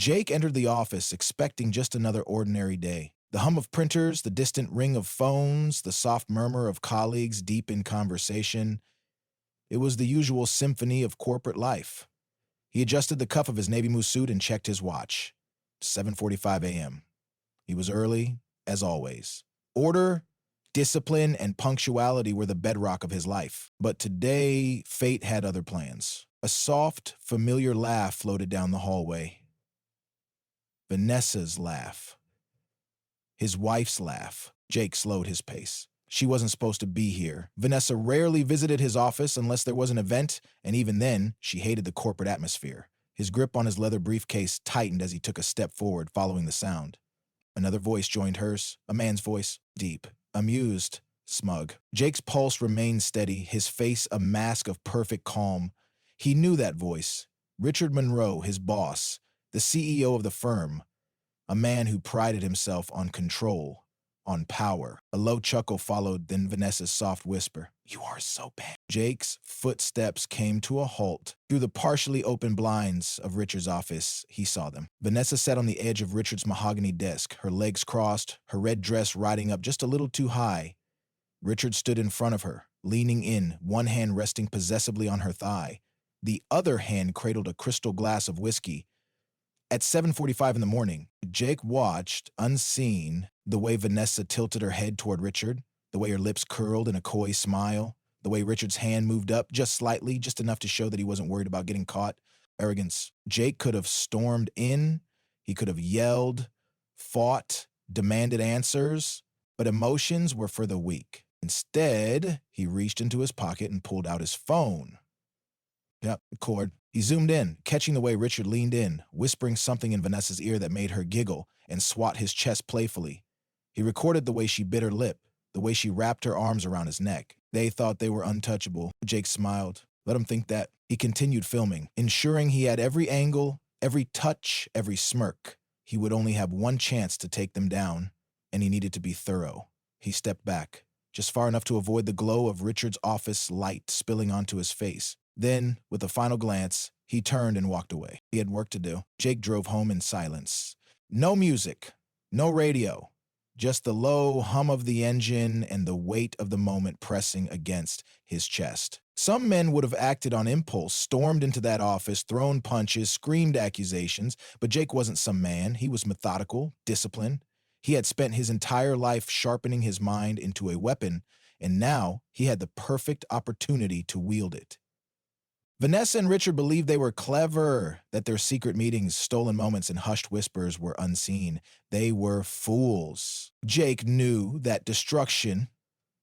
Jake entered the office expecting just another ordinary day. The hum of printers, the distant ring of phones, the soft murmur of colleagues deep in conversation. It was the usual symphony of corporate life. He adjusted the cuff of his navy blue suit and checked his watch. 7:45 a.m. He was early, as always. Order, discipline, and punctuality were the bedrock of his life. But today, fate had other plans. A soft, familiar laugh floated down the hallway. Vanessa's laugh. His wife's laugh. Jake slowed his pace. She wasn't supposed to be here. Vanessa rarely visited his office unless there was an event, and even then, she hated the corporate atmosphere. His grip on his leather briefcase tightened as he took a step forward, following the sound. Another voice joined hers, a man's voice, deep, amused, smug. Jake's pulse remained steady, his face a mask of perfect calm. He knew that voice. Richard Monroe, his boss, the CEO of the firm, a man who prided himself on control, on power. A low chuckle followed, then Vanessa's soft whisper, "You are so bad." Jake's footsteps came to a halt. Through the partially open blinds of Richard's office, he saw them. Vanessa sat on the edge of Richard's mahogany desk, her legs crossed, her red dress riding up just a little too high. Richard stood in front of her, leaning in, one hand resting possessively on her thigh. The other hand cradled a crystal glass of whiskey. At 7:45 in the morning, Jake watched, unseen, the way Vanessa tilted her head toward Richard, the way her lips curled in a coy smile, the way Richard's hand moved up just slightly, just enough to show that he wasn't worried about getting caught. Arrogance. Jake could have stormed in, he could have yelled, fought, demanded answers, but emotions were for the weak. Instead, he reached into his pocket and pulled out his phone. Yep, the cord. He zoomed in, catching the way Richard leaned in, whispering something in Vanessa's ear that made her giggle and swat his chest playfully. He recorded the way she bit her lip, the way she wrapped her arms around his neck. They thought they were untouchable. Jake smiled. Let him think that. He continued filming, ensuring he had every angle, every touch, every smirk. He would only have one chance to take them down, and he needed to be thorough. He stepped back, just far enough to avoid the glow of Richard's office light spilling onto his face. Then, with a final glance, he turned and walked away. He had work to do. Jake drove home in silence. No music, no radio, just the low hum of the engine and the weight of the moment pressing against his chest. Some men would have acted on impulse, stormed into that office, thrown punches, screamed accusations, but Jake wasn't some man. He was methodical, disciplined. He had spent his entire life sharpening his mind into a weapon, and now he had the perfect opportunity to wield it. Vanessa and Richard believed they were clever, that their secret meetings, stolen moments, and hushed whispers were unseen. They were fools. Jake knew that destruction,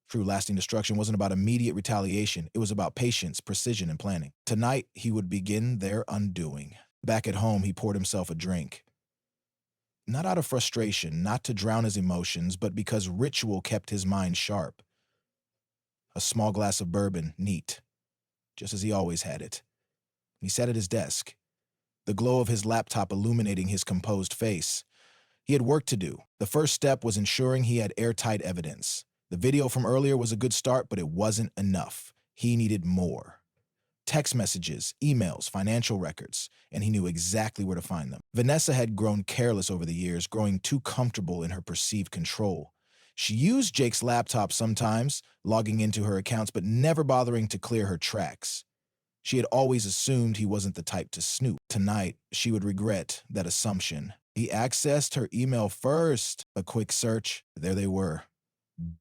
true lasting destruction, wasn't about immediate retaliation. It was about patience, precision, and planning. Tonight, he would begin their undoing. Back at home, he poured himself a drink. Not out of frustration, not to drown his emotions, but because ritual kept his mind sharp. A small glass of bourbon, neat, just as he always had it. He sat at his desk, the glow of his laptop illuminating his composed face. He had work to do. The first step was ensuring he had airtight evidence. The video from earlier was a good start, but it wasn't enough. He needed more. Text messages, emails, financial records, and he knew exactly where to find them. Vanessa had grown careless over the years, growing too comfortable in her perceived control. She used Jake's laptop sometimes, logging into her accounts, but never bothering to clear her tracks. She had always assumed he wasn't the type to snoop. Tonight, she would regret that assumption. He accessed her email first. A quick search. There they were.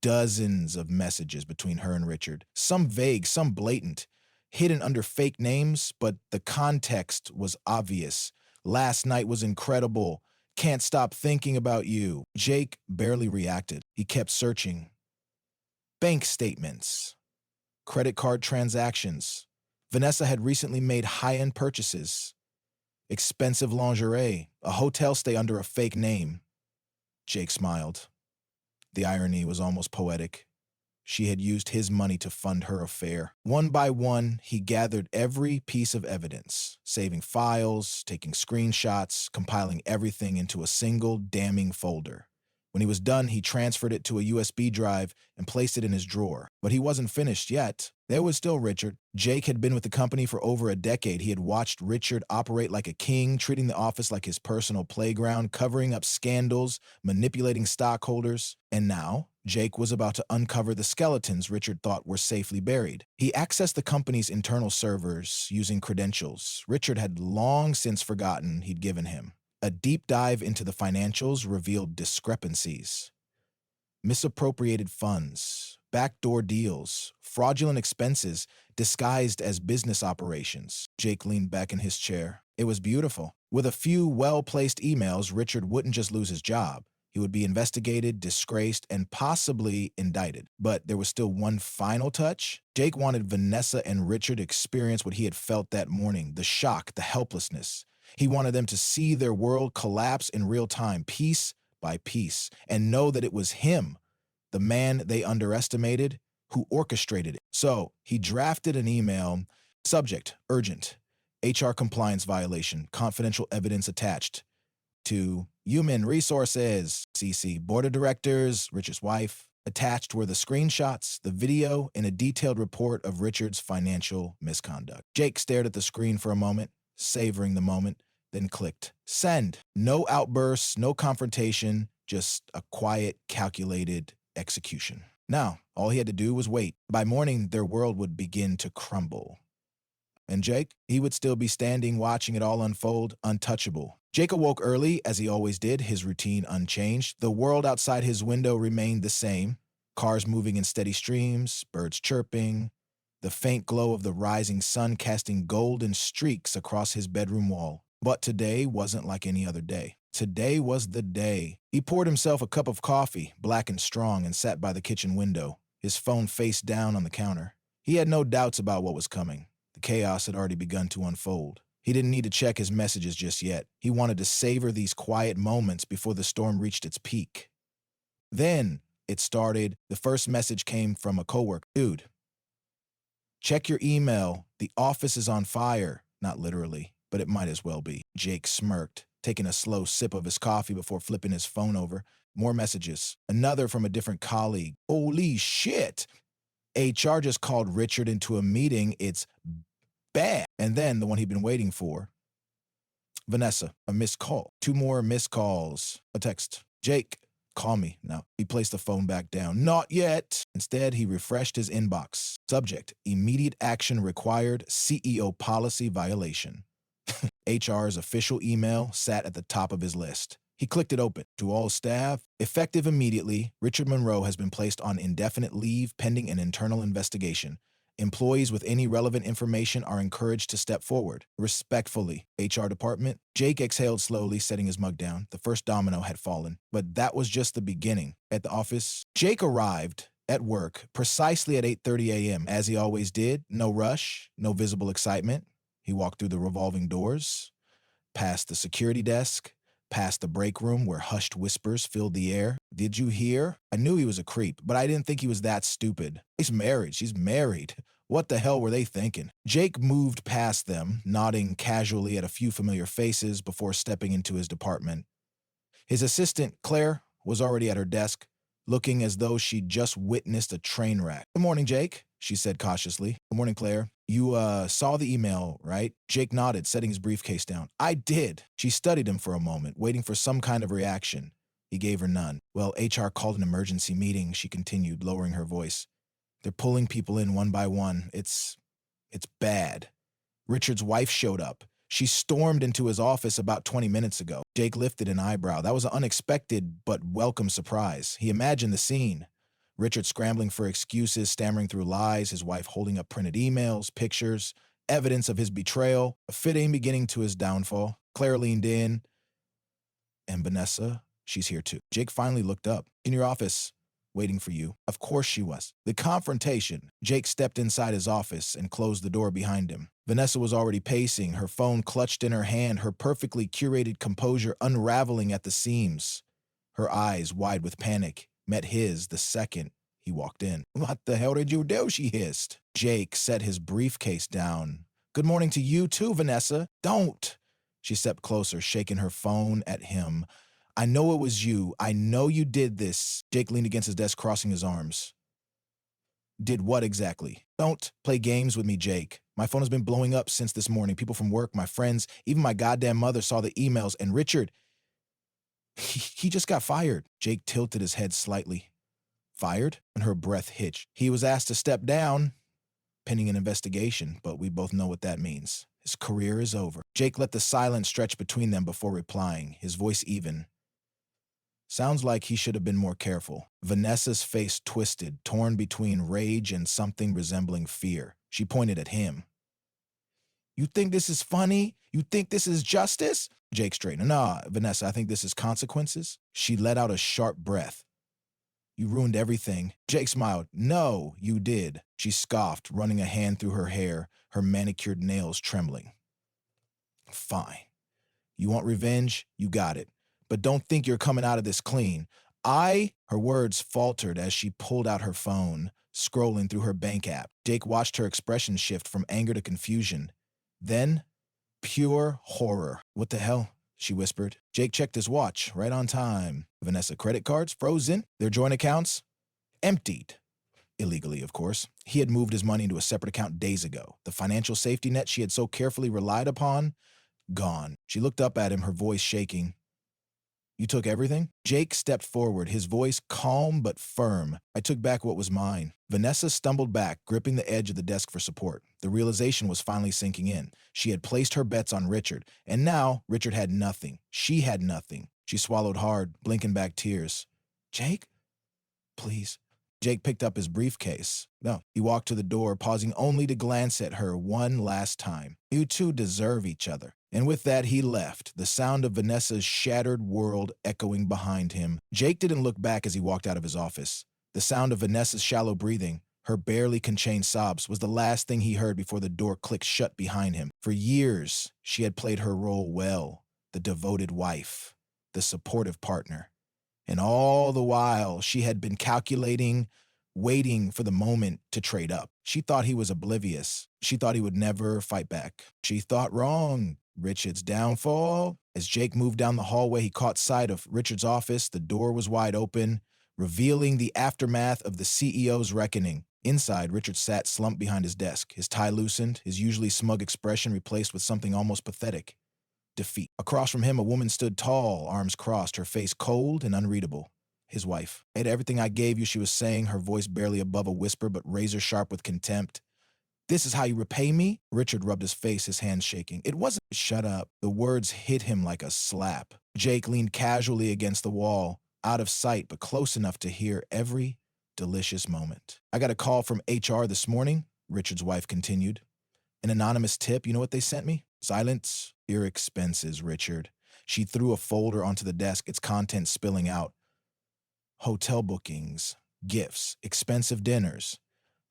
Dozens of messages between her and Richard. Some vague, some blatant, hidden under fake names, but the context was obvious. Last night was incredible. Can't stop thinking about you. Jake barely reacted. He kept searching. Bank statements. Credit card transactions. Vanessa had recently made high-end purchases. Expensive lingerie. A hotel stay under a fake name. Jake smiled. The irony was almost poetic. She had used his money to fund her affair. One by one, he gathered every piece of evidence, saving files, taking screenshots, compiling everything into a single damning folder. When he was done, he transferred it to a USB drive and placed it in his drawer. But he wasn't finished yet. There was still Richard. Jake had been with the company for over a decade. He had watched Richard operate like a king, treating the office like his personal playground, covering up scandals, manipulating stockholders. And now, Jake was about to uncover the skeletons Richard thought were safely buried. He accessed the company's internal servers using credentials Richard had long since forgotten he'd given him. A deep dive into the financials revealed discrepancies. Misappropriated funds, backdoor deals, fraudulent expenses disguised as business operations. Jake leaned back in his chair. It was beautiful. With a few well-placed emails, Richard wouldn't just lose his job. He would be investigated, disgraced, and possibly indicted. But there was still one final touch. Jake wanted Vanessa and Richard to experience what he had felt that morning, the shock, the helplessness. He wanted them to see their world collapse in real time, piece by piece, and know that it was him, the man they underestimated, who orchestrated it. So he drafted an email, subject, urgent, HR compliance violation, confidential evidence attached, to Human Resources, CC, Board of Directors, Richard's wife. Attached were the screenshots, the video, and a detailed report of Richard's financial misconduct. Jake stared at the screen for a moment, savoring the moment, then clicked send. No outbursts, no confrontation, just a quiet, calculated execution. Now, all he had to do was wait. By morning, their world would begin to crumble. And Jake, he would still be standing watching it all unfold, untouchable. Jake awoke early, as he always did, his routine unchanged. The world outside his window remained the same. Cars moving in steady streams, birds chirping, the faint glow of the rising sun casting golden streaks across his bedroom wall. But today wasn't like any other day. Today was the day. He poured himself a cup of coffee, black and strong, and sat by the kitchen window, his phone face down on the counter. He had no doubts about what was coming. The chaos had already begun to unfold. He didn't need to check his messages just yet. He wanted to savor these quiet moments before the storm reached its peak. Then it started. The first message came from a coworker. Dude, check your email. The office is on fire. Not literally, but it might as well be. Jake smirked, taking a slow sip of his coffee before flipping his phone over. More messages. Another from a different colleague. Holy shit! HR just called Richard into a meeting. It's bad. And then the one he'd been waiting for. Vanessa, a missed call. 2 more missed calls. A text. Jake, call me now. He placed the phone back down. Not yet. Instead, he refreshed his inbox. Subject, immediate action required, CEO policy violation. HR's official email sat at the top of his list. He clicked it open. To all staff, effective immediately, Richard Monroe has been placed on indefinite leave pending an internal investigation. Employees with any relevant information are encouraged to step forward. Respectfully, HR department. Jake exhaled slowly, setting his mug down. The first domino had fallen. But that was just the beginning. At the office, Jake arrived at work precisely at 8:30 a.m., as he always did. No rush, no visible excitement. He walked through the revolving doors, past the security desk, past the break room where hushed whispers filled the air. Did you hear? I knew he was a creep, but I didn't think he was that stupid. He's married. She's married. What the hell were they thinking? Jake moved past them, nodding casually at a few familiar faces before stepping into his department. His assistant, Claire, was already at her desk, looking as though she'd just witnessed a train wreck. Good morning, Jake, she said cautiously. Good morning, Claire. You, saw the email, right? Jake nodded, setting his briefcase down. I did. She studied him for a moment, waiting for some kind of reaction. He gave her none. Well, HR called an emergency meeting, she continued, lowering her voice. They're pulling people in one by one. It's bad. Richard's wife showed up. She stormed into his office about 20 minutes ago. Jake lifted an eyebrow. That was an unexpected but welcome surprise. He imagined the scene. Richard scrambling for excuses, stammering through lies, his wife holding up printed emails, pictures, evidence of his betrayal, a fitting beginning to his downfall. Claire leaned in. And Vanessa, she's here too. Jake finally looked up. In your office, waiting for you. Of course she was. The confrontation. Jake stepped inside his office and closed the door behind him. Vanessa was already pacing, her phone clutched in her hand, her perfectly curated composure unraveling at the seams. Her eyes, wide with panic, met his the second he walked in. What the hell did you do? She hissed. Jake set his briefcase down. Good morning to you too, Vanessa. Don't. She stepped closer, shaking her phone at him. I know it was you. I know you did this. Jake leaned against his desk, crossing his arms. Did what exactly? Don't play games with me, Jake. My phone has been blowing up since this morning. People from work, my friends, even my goddamn mother saw the emails, and Richard, he just got fired. Jake tilted his head slightly. Fired? And her breath hitched. He was asked to step down, pending an investigation, but we both know what that means. His career is over. Jake let the silence stretch between them before replying, his voice even. Sounds like he should have been more careful. Vanessa's face twisted, torn between rage and something resembling fear. She pointed at him. You think this is funny? You think this is justice? Jake straightened. Nah, Vanessa, I think this is consequences. She let out a sharp breath. You ruined everything. Jake smiled. No, you did. She scoffed, running a hand through her hair, her manicured nails trembling. Fine. You want revenge? You got it. But don't think you're coming out of this clean. Her words faltered as she pulled out her phone, scrolling through her bank app. Jake watched her expression shift from anger to confusion. Then, pure horror. What the hell? She whispered. Jake checked his watch, right on time. Vanessa credit cards, frozen. Their joint accounts, emptied. Illegally, of course. He had moved his money into a separate account days ago. The financial safety net she had so carefully relied upon, gone. She looked up at him, her voice shaking. You took everything? Jake stepped forward, his voice calm but firm. I took back what was mine. Vanessa stumbled back, gripping the edge of the desk for support. The realization was finally sinking in. She had placed her bets on Richard, and now Richard had nothing. She had nothing. She swallowed hard, blinking back tears. Jake? Please. Jake picked up his briefcase. No, he walked to the door, pausing only to glance at her one last time. You two deserve each other. And with that, he left, the sound of Vanessa's shattered world echoing behind him. Jake didn't look back as he walked out of his office. The sound of Vanessa's shallow breathing, her barely contained sobs, was the last thing he heard before the door clicked shut behind him. For years, she had played her role well, the devoted wife, the supportive partner. And all the while, she had been calculating, waiting for the moment to trade up. She thought he was oblivious. She thought he would never fight back. She thought wrong. Richard's downfall. As Jake moved down the hallway, he caught sight of Richard's office. The door was wide open, revealing the aftermath of the CEO's reckoning. Inside, Richard sat slumped behind his desk, his tie loosened, his usually smug expression replaced with something almost pathetic. Defeat. Across from him, a woman stood tall, arms crossed, her face cold and unreadable. His wife. I ate everything I gave you, she was saying, her voice barely above a whisper but razor sharp with contempt. This is how you repay me? Richard rubbed his face, his hands shaking. It wasn't. Shut up. The words hit him like a slap. Jake leaned casually against the wall, out of sight but close enough to hear every delicious moment. I got a call from HR this morning, Richard's wife continued. An anonymous tip, you know what they sent me? Silence your expenses, Richard. She threw a folder onto the desk, its contents spilling out. Hotel bookings, gifts, expensive dinners.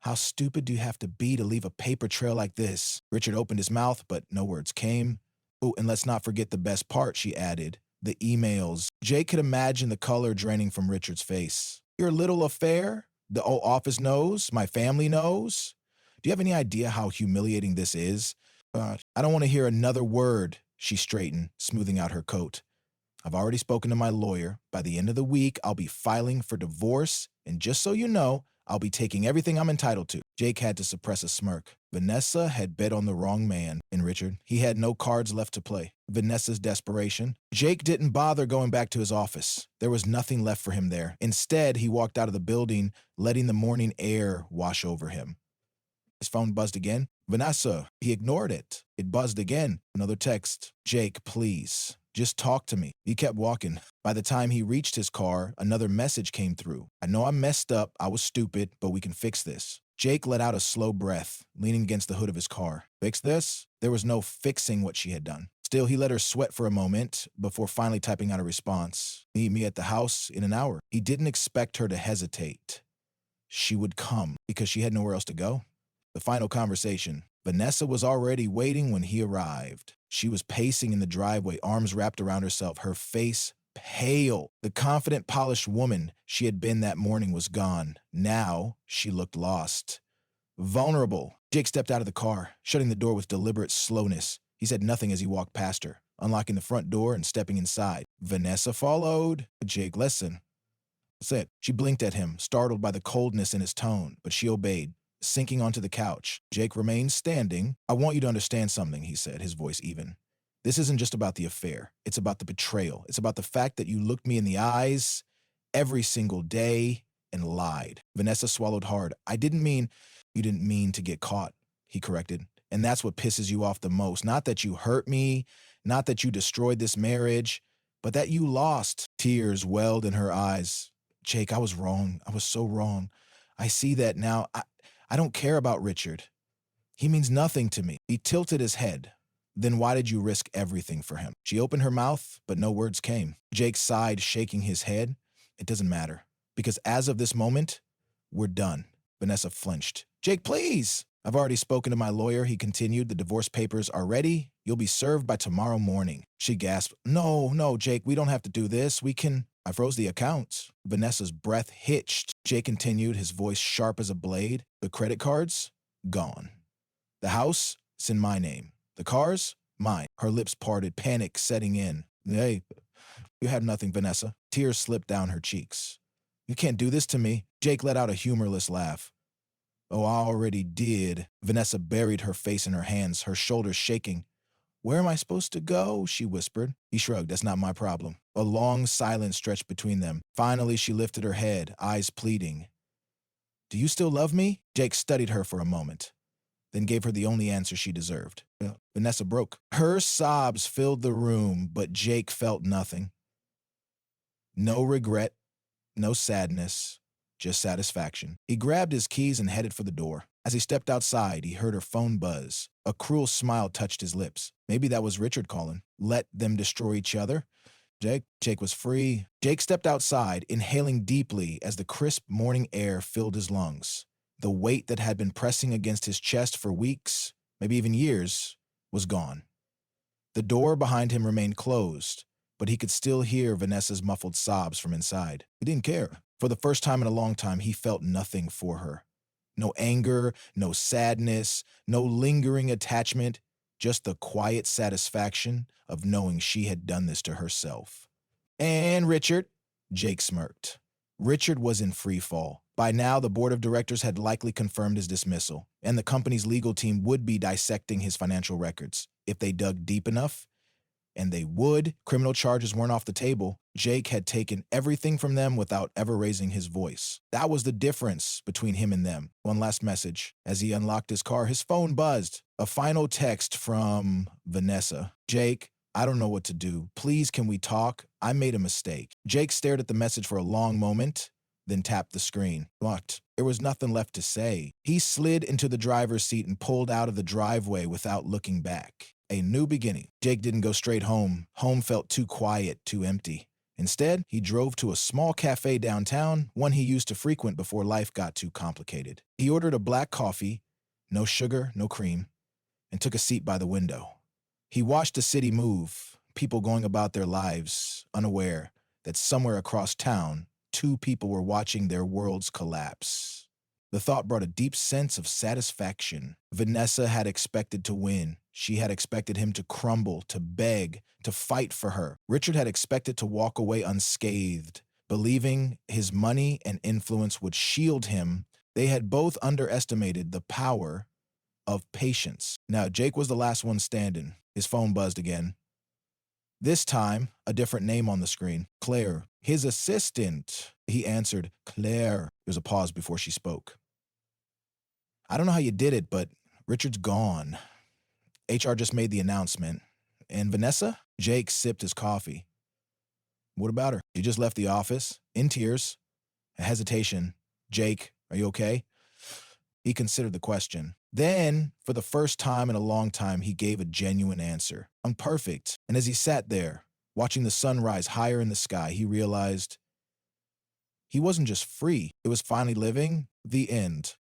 How stupid do you have to be to leave a paper trail like this? Richard opened his mouth, but no words came. Oh, and let's not forget the best part, she added. The emails. Jake could imagine the color draining from Richard's face. Your little affair? The whole office knows? My family knows? Do you have any idea how humiliating this is? I don't want to hear another word, she straightened, smoothing out her coat. I've already spoken to my lawyer. By the end of the week, I'll be filing for divorce, and just so you know, I'll be taking everything I'm entitled to. Jake had to suppress a smirk. Vanessa had bet on the wrong man, and Richard, he had no cards left to play. Vanessa's desperation. Jake didn't bother going back to his office. There was nothing left for him there. Instead, he walked out of the building, letting the morning air wash over him. His phone buzzed again. Vanessa. He ignored it. It buzzed again. Another text. Jake, please. Just talk to me. He kept walking. By the time he reached his car, another message came through. I know I messed up. I was stupid, but we can fix this. Jake let out a slow breath, leaning against the hood of his car. Fix this? There was no fixing what she had done. Still, he let her sweat for a moment before finally typing out a response. Meet me at the house in an hour. He didn't expect her to hesitate. She would come because she had nowhere else to go. The final conversation. Vanessa was already waiting when he arrived. She was pacing in the driveway, arms wrapped around herself, her face pale. The confident, polished woman she had been that morning was gone. Now she looked lost. Vulnerable. Jake stepped out of the car, shutting the door with deliberate slowness. He said nothing as he walked past her. unlocking the front door and stepping inside. Vanessa followed. Jake, listen. Said. She blinked at him, startled by the coldness in his tone, but she obeyed, sinking onto the couch. Jake remained standing. I want you to understand something, he said, his voice even. This isn't just about the affair. It's about the betrayal. It's about the fact that you looked me in the eyes every single day and lied. Vanessa swallowed hard. You didn't mean to get caught, he corrected. And that's what pisses you off the most. Not that you hurt me, not that you destroyed this marriage, but that you lost. Tears welled in her eyes. Jake, I was wrong. I was so wrong. I see that now. I don't care about Richard. He means nothing to me. He tilted his head. Then why did you risk everything for him? She opened her mouth, but no words came. Jake sighed, shaking his head. It doesn't matter. Because as of this moment, we're done. Vanessa flinched. Jake, please. I've already spoken to my lawyer, he continued. The divorce papers are ready. You'll be served by tomorrow morning. She gasped. No, Jake, we don't have to do this. I froze the accounts. Vanessa's breath hitched. Jake continued, his voice sharp as a blade. The credit cards? Gone. The house? It's in my name. The cars? Mine. Her lips parted, panic setting in. Hey, you had nothing, Vanessa. Tears slipped down her cheeks. You can't do this to me. Jake let out a humorless laugh. Oh, I already did. Vanessa buried her face in her hands, her shoulders shaking. Where am I supposed to go? She whispered. He shrugged. That's not my problem. A long silence stretched between them. Finally, she lifted her head, eyes pleading. Do you still love me? Jake studied her for a moment, then gave her the only answer she deserved. Vanessa broke. Her sobs filled the room, but Jake felt nothing. No regret, no sadness, just satisfaction. He grabbed his keys and headed for the door. As he stepped outside, he heard her phone buzz. A cruel smile touched his lips. Maybe that was Richard calling. Let them destroy each other. Jake was free. Jake stepped outside, inhaling deeply as the crisp morning air filled his lungs. The weight that had been pressing against his chest for weeks, maybe even years, was gone. The door behind him remained closed, but he could still hear Vanessa's muffled sobs from inside. He didn't care. For the first time in a long time, he felt nothing for her. No anger, no sadness, no lingering attachment, just the quiet satisfaction of knowing she had done this to herself. And Richard, Jake smirked. Richard was in free fall. By now, the board of directors had likely confirmed his dismissal, and the company's legal team would be dissecting his financial records. If they dug deep enough, and they would, criminal charges weren't off the table. Jake had taken everything from them without ever raising his voice. That was the difference between him and them. One last message. As he unlocked his car, his phone buzzed. A final text from Vanessa. Jake, I don't know what to do. Please, can we talk? I made a mistake. Jake stared at the message for a long moment, then tapped the screen. What? There was nothing left to say. He slid into the driver's seat and pulled out of the driveway without looking back. A new beginning. Jake didn't go straight home. Home felt too quiet, too empty. Instead, he drove to a small cafe downtown, one he used to frequent before life got too complicated. He ordered a black coffee, no sugar, no cream, and took a seat by the window. He watched the city move, people going about their lives, unaware that somewhere across town, two people were watching their worlds collapse. The thought brought a deep sense of satisfaction. Vanessa had expected to win. She had expected him to crumble, to beg, to fight for her. Richard had expected to walk away unscathed, believing his money and influence would shield him. They had both underestimated the power of patience. Now, Jake was the last one standing. His phone buzzed again. This time, a different name on the screen. Claire. His assistant. He answered, Claire. There was a pause before she spoke. I don't know how you did it, but Richard's gone. HR just made the announcement. And Vanessa? Jake sipped his coffee. What about her? She just left the office, in tears. A hesitation. Jake, are you okay? He considered the question. Then, for the first time in a long time, he gave a genuine answer. I'm perfect. And as he sat there, watching the sun rise higher in the sky, he realized he wasn't just free. It was finally living the end.